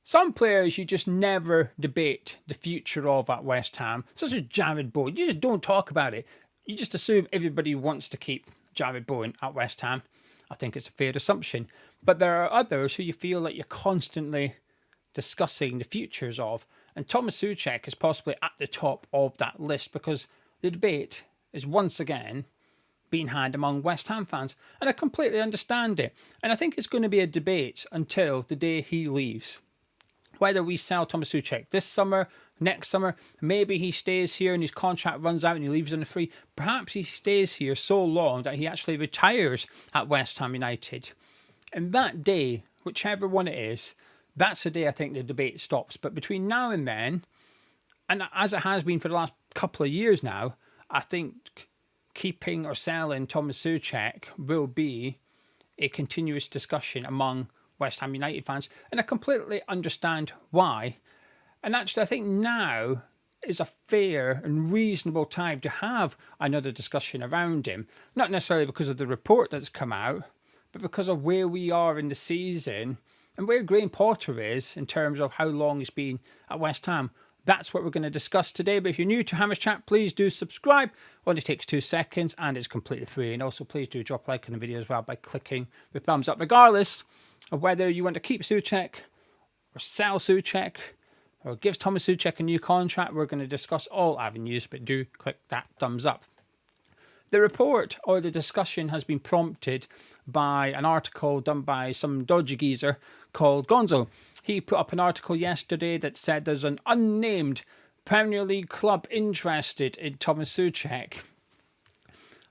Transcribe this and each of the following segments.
Some players you just never debate the future of at West Ham, such as David Boyes. You just don't talk about it. You just assume everybody wants to keep David Boyes at West Ham. I think it's a fair assumption. But there are others who you feel like you're constantly discussing the futures of. And Tomas Soucek is possibly at the top of that list because the debate is once again being had among West Ham fans. And I completely understand it. And I think it's going to be a debate until the day he leaves. Whether we sell Tomas Soucek this summer, next summer, maybe he stays here and his contract runs out and he leaves on the free. Perhaps he stays here so long that he actually retires at West Ham United. And that day, whichever one it is, that's the day I think the debate stops. But between now and then, and as it has been for the last couple of years now, I think keeping or selling Tomas Soucek will be a continuous discussion among West Ham United fans, and I completely understand why. And actually, I think now is a fair and reasonable time to have another discussion around him. Not necessarily because of the report that's come out, but because of where we are in the season and where Graham Potter is in terms of how long he's been at West Ham. That's what we're going to discuss today. But if you're new to Hammers Chat, please do subscribe. Only takes 2 seconds and it's completely free. And also, please do drop a like on the video as well by clicking the thumbs up, regardless of whether you want to keep Soucek or sell Soucek or give Tomas Soucek a new contract. We're going to discuss all avenues, but do click that thumbs up. The report or the discussion has been prompted by an article done by some dodgy geezer called Gonzo. He put up an article yesterday that said there's an unnamed Premier League club interested in Tomas Soucek.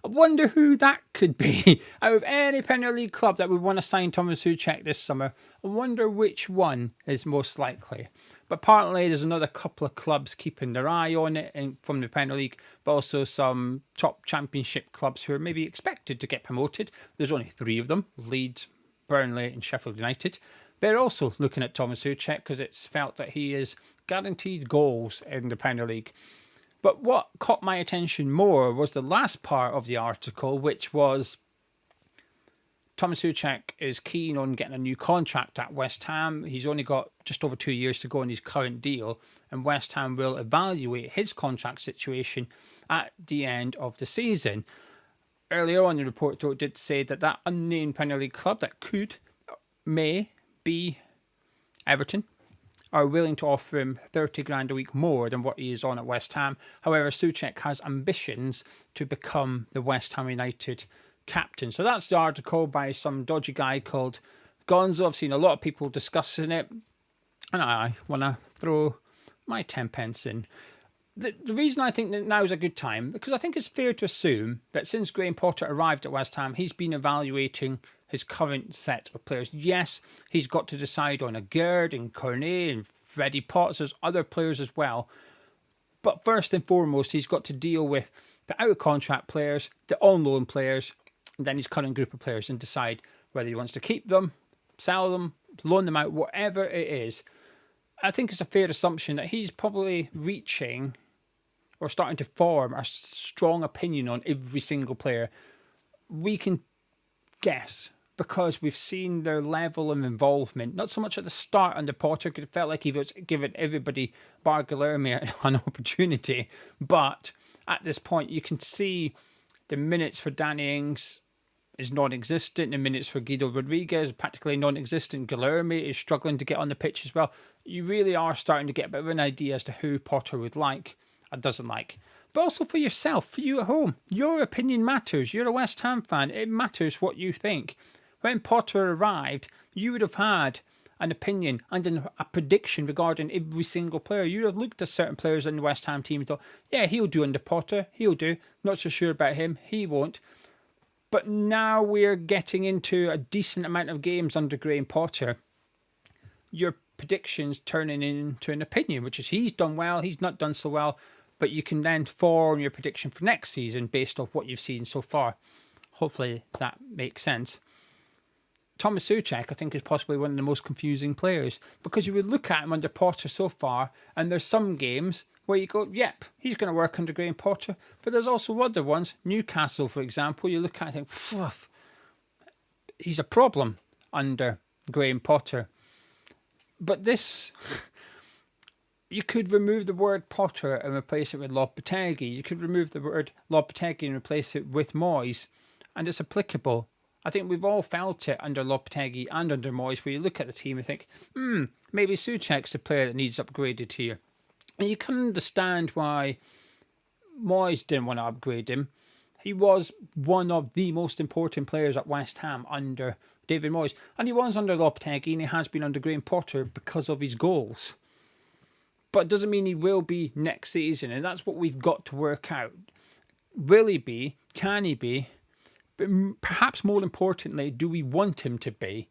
I wonder who that could be. Out of any Premier League club that would want to sign Tomas Soucek this summer, I wonder which one is most likely. But apparently there's another couple of clubs keeping their eye on it from the Premier League, but also some top championship clubs who are maybe expected to get promoted. There's only 3 of them, Leeds, Burnley and Sheffield United. They're also looking at Tomas Soucek because it's felt that he is guaranteed goals in the Premier League. But what caught my attention more was the last part of the article, which was Tomas Soucek is keen on getting a new contract at West Ham. He's only got just over 2 years to go on his current deal, and West Ham will evaluate his contract situation at the end of the season. Earlier on, the report though did say that that unnamed Premier League club that may be Everton, are willing to offer him 30 grand a week more than what he is on at West Ham. However, Soucek has ambitions to become the West Ham United captain. So that's the article by some dodgy guy called Gonzo. I've seen a lot of people discussing it, and I want to throw my 10 pence in. The reason I think that now is a good time, because I think it's fair to assume that since Graham Potter arrived at West Ham, he's been evaluating his current set of players. Yes, he's got to decide on a Gerd and Cornet and Freddie Potts. There's other players as well. But first and foremost, he's got to deal with the out-of-contract players, the on-loan players, and then his current group of players and decide whether he wants to keep them, sell them, loan them out, whatever it is. I think it's a fair assumption that he's probably reaching or starting to form a strong opinion on every single player. We can guess because we've seen their level of involvement, not so much at the start under Potter, because it felt like he was giving everybody, bar Guilherme, an opportunity. But at this point, you can see the minutes for Danny Ings is non-existent. The minutes for Guido Rodriguez practically non-existent. Guilherme is struggling to get on the pitch as well. You really are starting to get a bit of an idea as to who Potter would like and doesn't like. But also for yourself, for you at home, your opinion matters. You're a West Ham fan. It matters what you think. When Potter arrived, you would have had an opinion and a prediction regarding every single player. You would have looked at certain players in the West Ham team and thought, yeah, he'll do under Potter. He'll do. Not so sure about him. He won't. But now we're getting into a decent amount of games under Graham Potter. Your predictions turning into an opinion, which is he's done well, he's not done so well. But you can then form your prediction for next season based off what you've seen so far. Hopefully that makes sense. Tomas Soucek, I think, is possibly one of the most confusing players because you would look at him under Potter so far, and there's some games where you go, yep, he's going to work under Graham Potter. But there's also other ones, Newcastle, for example, you look at it and think, he's a problem under Graham Potter. But this, you could remove the word Potter and replace it with Lopetegui. You could remove the word Lopetegui and replace it with Moyes, and it's applicable. I think we've all felt it under Lopetegui and under Moyes, where you look at the team and think, maybe Soucek's the player that needs upgraded here. And you can understand why Moyes didn't want to upgrade him. He was one of the most important players at West Ham under David Moyes. And he was under Lopetegui, and he has been under Graham Potter because of his goals. But it doesn't mean he will be next season, and that's what we've got to work out. Will he be? Can he be? But perhaps more importantly, do we want him to be?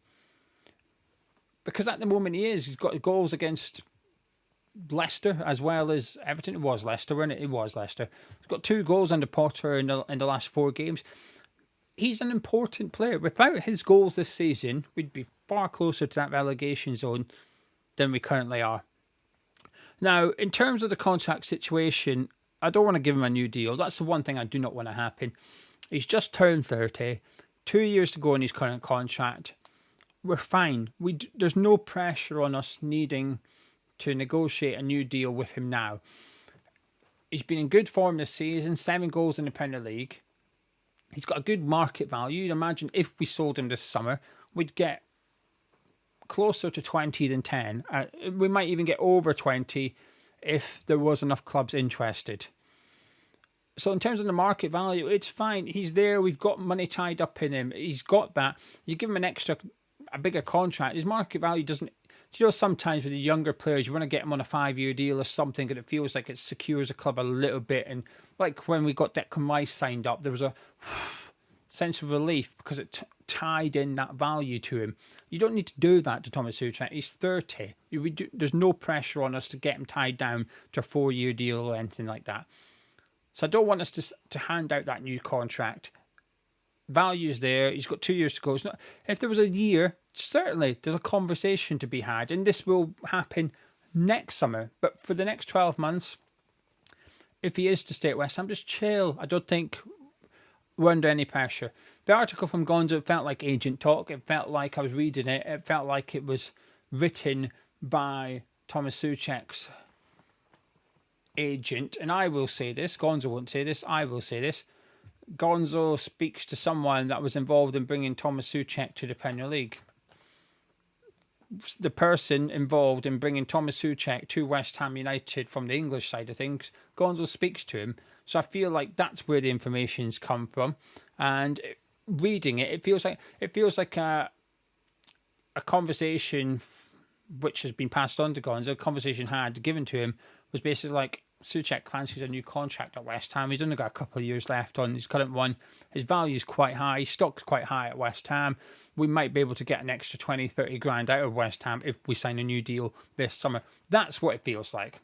Because at the moment he is. He's got goals against Leicester as well as Everton. It was Leicester, wasn't it? It was Leicester. He's got 2 goals under Potter in the last 4 games. He's an important player. Without his goals this season, we'd be far closer to that relegation zone than we currently are. Now, in terms of the contract situation, I don't want to give him a new deal. That's the one thing I do not want to happen. He's just turned 30, 2 years to go in his current contract. We're fine. There's no pressure on us needing to negotiate a new deal with him now. He's been in good form this season, 7 goals in the Premier League. He's got a good market value. You'd imagine if we sold him this summer, we'd get closer to 20 than 10. We might even get over 20 if there was enough clubs interested. So in terms of the market value, it's fine. He's there. We've got money tied up in him. He's got that. You give him a bigger contract. His market value doesn't... sometimes with the younger players, you want to get them on a 5-year deal or something, and it feels like it secures the club a little bit. And like when we got Declan Rice signed up, there was a sense of relief because it tied in that value to him. You don't need to do that to Tomas Soucek. He's 30. There's no pressure on us to get him tied down to a 4-year deal or anything like that. So I don't want us to hand out that new contract. Value's there. He's got 2 years to go. If there was a year, certainly there's a conversation to be had, and this will happen next summer. But for the next 12 months, if he is to stay at West Ham, just chill. I don't think we're under any pressure. The article from Gonzo felt like agent talk. It felt like I was reading it. It felt like it was written by Tomas Soucek's agent. And I will say this. Gonzo won't say this. I will say this. Gonzo speaks to someone that was involved in bringing Tomas Soucek to the Premier League. The person involved in bringing Tomas Soucek to West Ham United from the English side of things, Gonzo speaks to him. So I feel like that's where the information's come from. And reading it, it feels like a conversation which has been passed on to Gonzo. A conversation given to him was basically like, Soucek fancies a new contract at West Ham. He's only got a couple of years left on his current one. His value is quite high. His stock's quite high at West Ham. We might be able to get an extra 20, 30 grand out of West Ham if we sign a new deal this summer. That's what it feels like.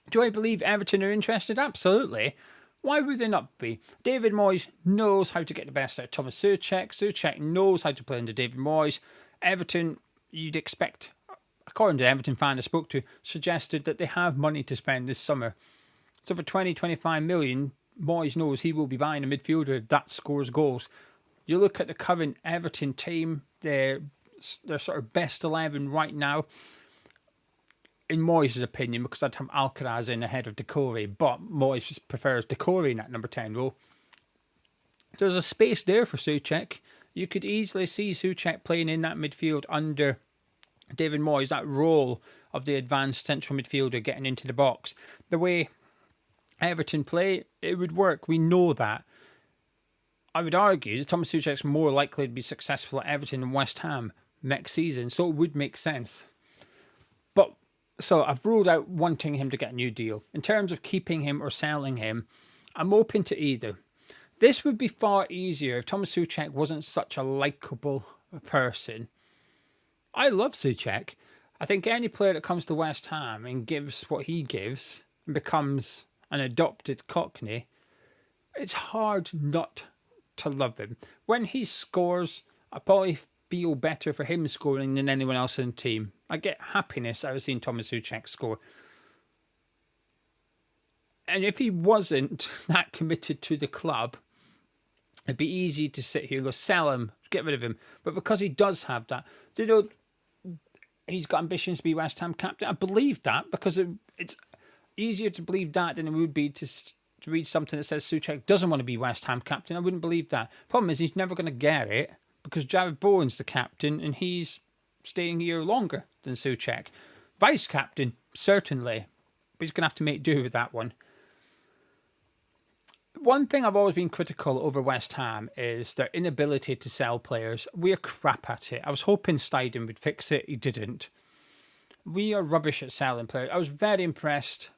Do I believe Everton are interested? Absolutely. Why would they not be? David Moyes knows how to get the best out of Tomas Soucek. Soucek knows how to play under David Moyes. Everton, you'd expect, according to the Everton fan I spoke to, suggested that they have money to spend this summer. So for 20, 25 million, Moyes knows he will be buying a midfielder that scores goals. You look at the current Everton team, their sort of best 11 right now, in Moyes' opinion, because I'd have Alcaraz in ahead of Decore, but Moyes prefers Decore in that number 10 role. There's a space there for Soucek. You could easily see Soucek playing in that midfield under David Moyes, that role of the advanced central midfielder getting into the box. The way Everton play, it would work. We know that. I would argue that Tomas Soucek's more likely to be successful at Everton than West Ham next season, so it would make sense. But so I've ruled out wanting him to get a new deal. In terms of keeping him or selling him, I'm open to either. This would be far easier if Tomas Soucek wasn't such a likeable person. I love Soucek. I think any player that comes to West Ham and gives what he gives and becomes an adopted Cockney, it's hard not to love him. When he scores, I probably feel better for him scoring than anyone else in the team. I get happiness out of seeing Tomas Soucek score. And if he wasn't that committed to the club, it'd be easy to sit here and go, sell him, get rid of him. But because he does have that, he's got ambitions to be West Ham captain. I believe that because it's easier to believe that than it would be to read something that says Soucek doesn't want to be West Ham captain. I wouldn't believe that. Problem is, he's never going to get it because Jared Bowen's the captain and he's staying here longer than Soucek. Vice captain, certainly, but he's going to have to make do with that one. One thing I've always been critical over West Ham is their inability to sell players. We are crap at it. I was hoping Steiden would fix it. He didn't. We are rubbish at selling players. I was very impressed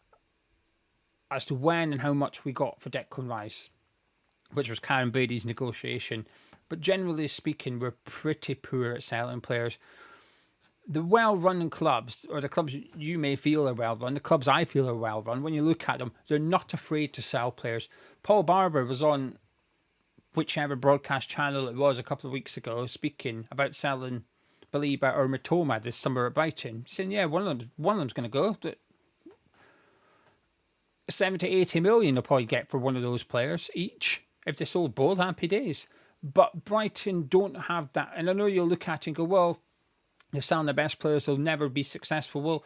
as to when and how much we got for Declan Rice, which was Karen Brady's negotiation. But generally speaking, we're pretty poor at selling players. The well-run clubs, or the clubs you may feel are well-run, the clubs I feel are well-run, when you look at them, they're not afraid to sell players. Paul Barber was on whichever broadcast channel it was a couple of weeks ago speaking about selling Baliba or Matoma this summer at Brighton. Saying, yeah, one of them's going to go. 70, 80 million they'll probably get for one of those players each. If they sold both, happy days. But Brighton don't have that. And I know you'll look at it and go, well, they're selling their best players, they'll never be successful. Well,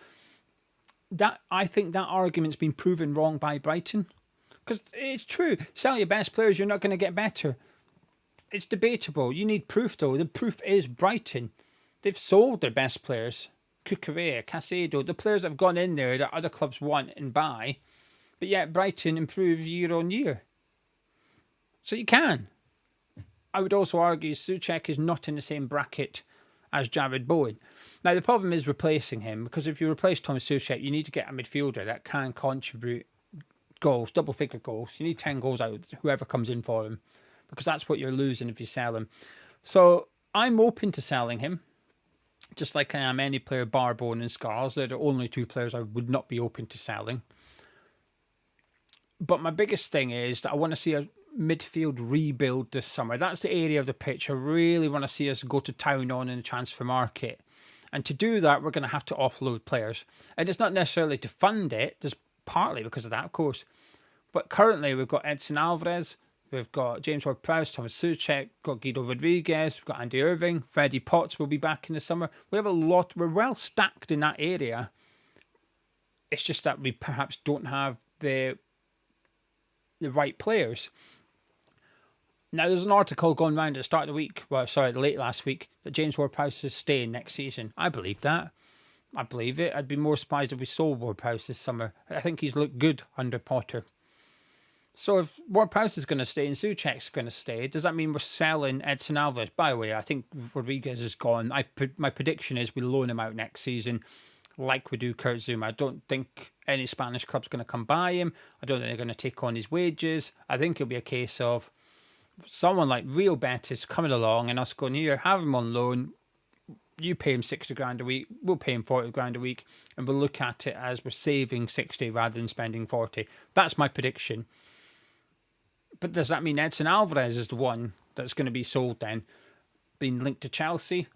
I think that argument's been proven wrong by Brighton. Because it's true. Sell your best players, you're not going to get better. It's debatable. You need proof, though. The proof is Brighton. They've sold their best players. Cucurella, Caicedo, the players that have gone in there that other clubs want and buy. But yet Brighton improves year on year. So you can. I would also argue Soucek is not in the same bracket as Jared Bowen. Now, the problem is replacing him, because if you replace Tomas Soucek, you need to get a midfielder that can contribute goals, double-figure goals. You need 10 goals out of whoever comes in for him, because that's what you're losing if you sell him. So I'm open to selling him, just like I am any player bar Bowen and Scarles. They're the only two players I would not be open to selling. But my biggest thing is that I want to see a midfield rebuild this summer. That's the area of the pitch I really want to see us go to town on in the transfer market. And to do that, we're going to have to offload players. And it's not necessarily to fund it. There's partly because of that, of course. But currently, we've got Edson Alvarez, we've got James Ward-Prowse, Tomas Soucek, got Guido Rodriguez, we've got Andy Irving, Freddie Potts will be back in the summer. We have a lot. We're well stacked in that area. It's just that we perhaps don't have the right players. Now, there's an article going around at the start of the week, late last week, that James Ward-Prowse is staying next season. I believe that. I believe it. I'd be more surprised if we sold Ward-Prowse this summer. I think he's looked good under Potter. So if Ward-Prowse is going to stay and Soucek's going to stay, does that mean we're selling Edson Alvarez? By the way, I think Rodriguez is gone. My prediction is we loan him out next season like we do Kurt Zouma. I don't think any Spanish club's going to come buy him. I don't think they're going to take on his wages. I think it'll be a case of someone like Real Betis coming along and us going, here, have him on loan. You pay him 60 grand a week. We'll pay him 40 grand a week. And we'll look at it as we're saving 60 rather than spending 40. That's my prediction. But does that mean Edson Alvarez is the one that's going to be sold then? Being linked to Chelsea?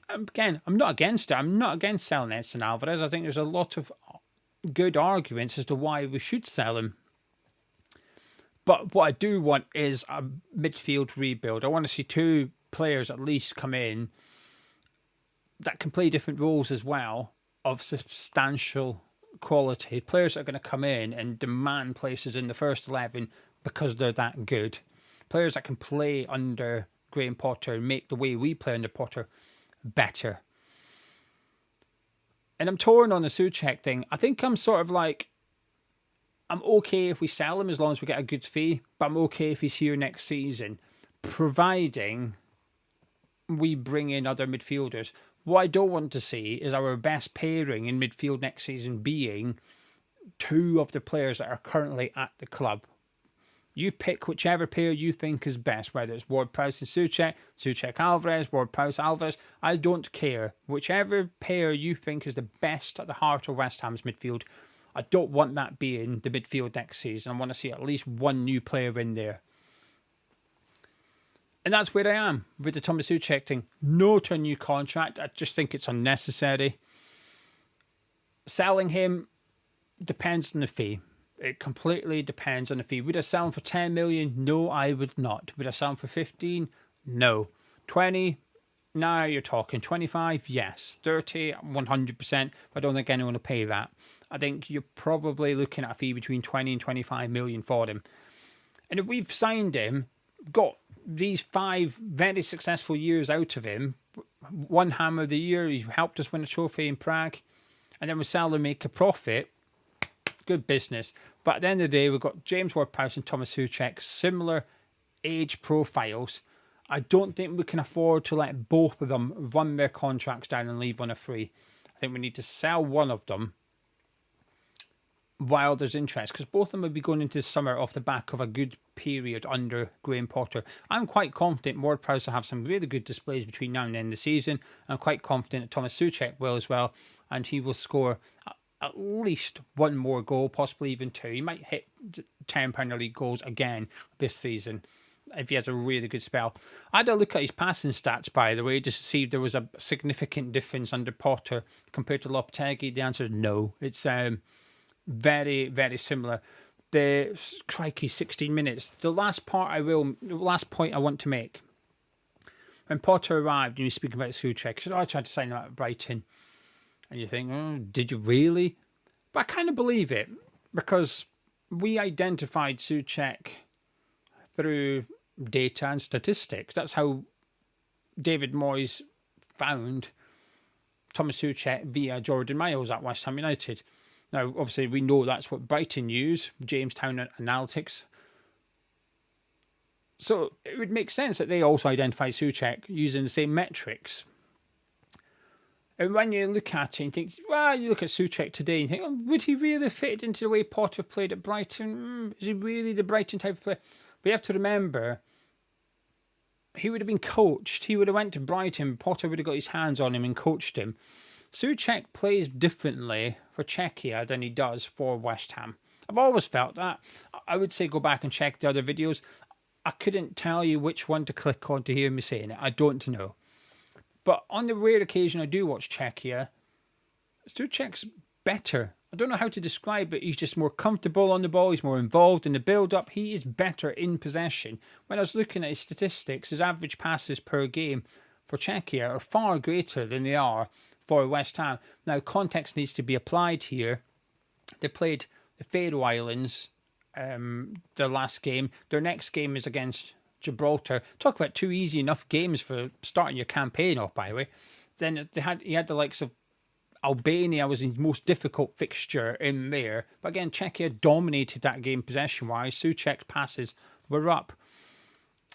Again, I'm not against it. I'm not against selling Edson Alvarez. I think there's a lot of good arguments as to why we should sell him. But what I do want is a midfield rebuild. I want to see two players at least come in that can play different roles as well, of substantial quality. Players that are going to come in and demand places in the first 11 because they're that good. Players that can play under Graham Potter and make the way we play under Potter better. And I'm torn on the Soucek thing. I think I'm sort of like, I'm okay if we sell him as long as we get a good fee, but I'm okay if he's here next season, providing we bring in other midfielders. What I don't want to see is our best pairing in midfield next season being two of the players that are currently at the club. You pick whichever pair you think is best, whether it's Ward-Prowse and Soucek, Soucek-Alvarez, Ward-Prowse-Alvarez. I don't care. Whichever pair you think is the best at the heart of West Ham's midfield, I don't want that being the midfield next season. I want to see at least one new player in there. And that's where I am with the Tomas Soucek thing. No to a new contract. I just think it's unnecessary. Selling him depends on the fee. It completely depends on the fee. Would I sell him for 10 million? No, I would not. Would I sell him for 15? No. 20? Now you're talking 25, yes. 30, 100%. I don't think anyone will pay that. I think you're probably looking at a fee between 20 and 25 million for him. And if we've signed him, got these 5 very successful years out of him, one Hammer of the Year, he helped us win a trophy in Prague, and then we sell and make a profit, good business. But at the end of the day, we've got James Ward-Prowse and Tomas Soucek, similar age profiles. I don't think we can afford to let both of them run their contracts down and leave on a free. I think we need to sell one of them while there's interest, because both of them will be going into the summer off the back of a good period under Graham Potter. I'm quite confident Ward-Prowse will have some really good displays between now and the end of the season. I'm quite confident that Tomas Soucek will as well, and he will score at least one more goal, possibly even 2. He might hit 10 Premier League goals again this season if he has a really good spell. I had a look at his passing stats, by the way, just to see if there was a significant difference under Potter compared to Lopetegui. The answer is no. It's very, very similar. The crikey 16 minutes. The last point I want to make. When Potter arrived and he was speaking about Soucek, he said, I tried to sign him out of Brighton. And you think, oh, did you really? But I kind of believe it, because we identified Soucek through data and statistics. That's how David Moyes found Tomas Soucek via Jordan Miles at West Ham United. Now, obviously, we know that's what Brighton use, Jamestown Analytics. So it would make sense that they also identify Soucek using the same metrics. And when you look at it and think, well, you look at Soucek today and think, oh, would he really fit into the way Potter played at Brighton? Is he really the Brighton type of player? But you have to remember, he would have been coached. He would have went to Brighton. Potter would have got his hands on him and coached him. Soucek plays differently for Czechia than he does for West Ham. I've always felt that. I would say go back and check the other videos. I couldn't tell you which one to click on to hear me saying it. I don't know. But on the rare occasion I do watch Czechia, Soucek's better. I don't know how to describe it. He's just more comfortable on the ball. He's more involved in the build-up. He is better in possession. When I was looking at his statistics, his average passes per game for Czechia are far greater than they are for West Ham. Now, context needs to be applied here. They played the Faroe Islands their last game. Their next game is against Gibraltar. Talk about 2 easy enough games for starting your campaign off, by the way. Then he had the likes of Albania was the most difficult fixture in there. But again, Czechia dominated that game possession-wise. Soucek's passes were up.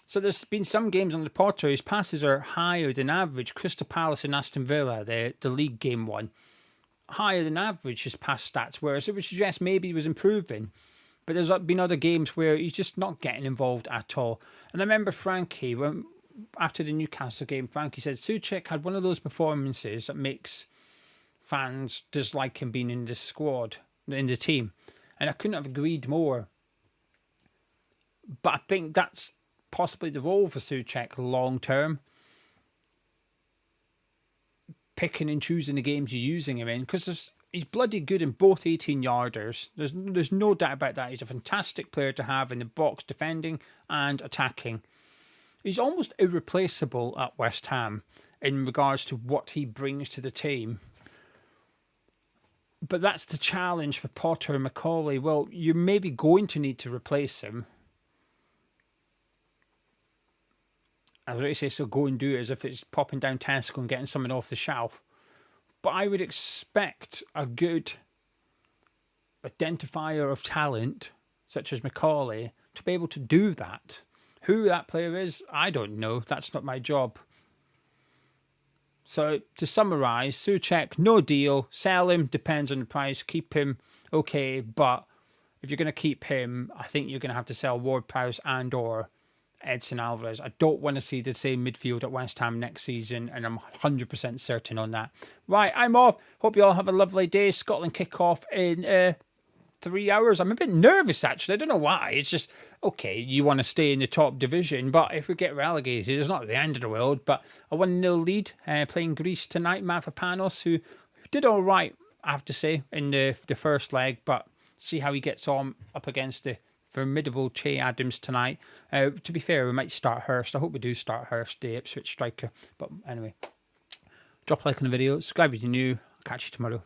So there's been some games on the Potter, his passes are higher than average. Crystal Palace and Aston Villa, the league game one, higher than average his pass stats, whereas it would suggest maybe he was improving. But there's been other games where he's just not getting involved at all. And I remember Frankie, after the Newcastle game, Frankie said Soucek had one of those performances that makes fans dislike him being in the squad, in the team. And I couldn't have agreed more. But I think that's possibly the role for Soucek long term. Picking and choosing the games you're using him in, because he's bloody good in both 18-yarders. There's no doubt about that. He's a fantastic player to have in the box, defending and attacking. He's almost irreplaceable at West Ham in regards to what he brings to the team. But that's the challenge for Potter and Macaulay. Well, you're maybe going to need to replace him. I was ready to say, so go and do it as if it's popping down Tesco and getting something off the shelf. But I would expect a good identifier of talent, such as Macaulay, to be able to do that. Who that player is, I don't know. That's not my job. So to summarise, Soucek, no deal. Sell him, depends on the price. Keep him, okay. But if you're going to keep him, I think you're going to have to sell Ward-Prowse and or Edson Alvarez. I don't want to see the same midfield at West Ham next season, and I'm 100% certain on that. Right, I'm off. Hope you all have a lovely day. Scotland kick off in 3 hours. I'm a bit nervous, actually. I don't know why. It's just, okay, you want to stay in the top division, but if we get relegated, it's not the end of the world. But a 1-0 lead, playing Greece tonight. Mavropanos, who did all right, I have to say, in the first leg, but see how he gets on up against the formidable Che Adams tonight. To be fair, we might start Hurst. I hope we do start Hurst, the Ipswich striker. But anyway, drop a like on the video, subscribe if you're new. I'll catch you tomorrow.